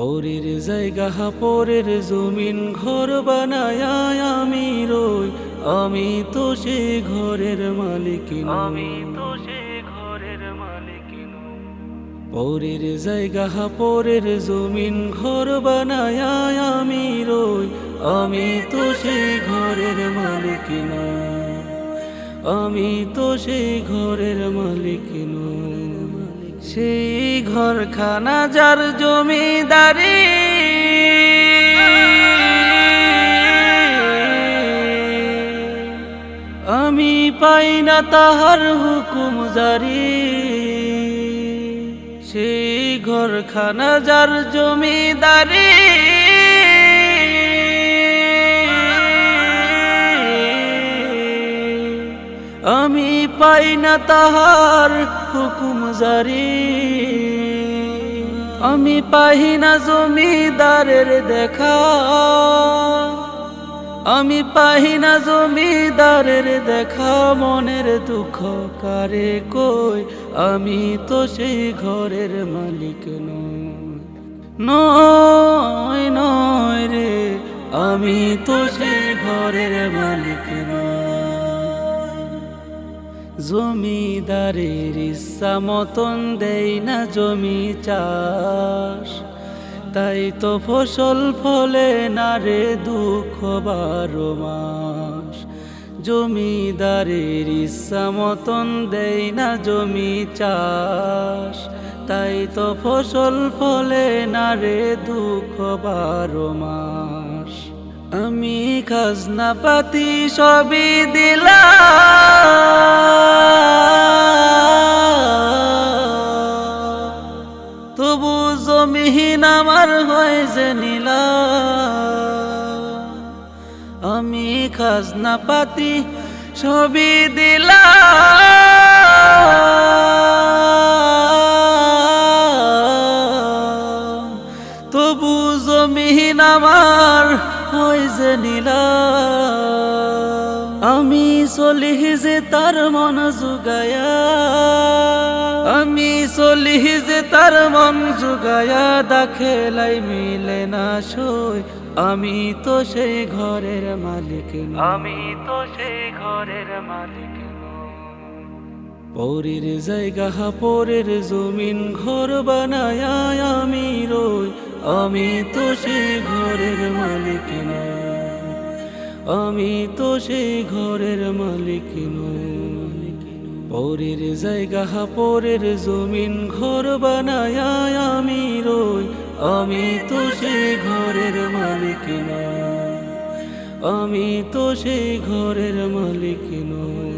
পরের জায়গা পরের জমিন ঘর বানায় আমি রই, আমি তো সে ঘরের মালিক নই। পরের জায়গা পরের জমিন ঘর বানায় আমি রই, আমি তো সে ঘরের মালিক নই। আমি তো সে ঘরের মালিক নই। সেই ঘরখানা যার জমিদারি, আমি পাই না তাহার হুকুম জারি। সেই ঘরখানা যার জমিদারি, আমি পাই না তাহার হুকুম জারি। আমি পাই না জমিদারের দেখা, আমি পাই না জমিদারের দেখা। মনের দুঃখ কারে কই, আমি তো সেই ঘরের মালিক নই নয় রে, আমি তো সেই ঘরের মালিক নই। জমিদারের ইচ্ছা মতন দেই না জমি চাষ, তাই তো ফসল ফলে না রে দুঃখ 12 মাস। জমিদারের ইচ্ছা মতন দেই না জমি চাষ, তাই তো ফসল ফলে না রে দুঃখ 12 মাস। আমি খাজনা পাতি সবই দিলাম, তবু জমিহীন আমার হয় যে নীলা। আমি খাজনা পাতি সবই দিলাম, তবু জমিহীন আমার হয় যে নীলা। আমি চলি যে তার মন জুগায়া, আমি চলি যে তার মন জুগায়া। দাখেলাই মিলে না সই, আমি তো সেই ঘরের মালিক নই। আমি তো সেই ঘরের মালিক নই। পরের জায়গা পরের জমিন ঘর বানায় আমি রই, আমি তো সেই ঘরের মালিক নই। আমি তো সেই ঘরের মালিক নই। পরের জায়গা পরের জমিন ঘর বানায় আমি রই, আমি তো সেই ঘরের মালিক নই। আমি তো সেই ঘরের মালিক নই।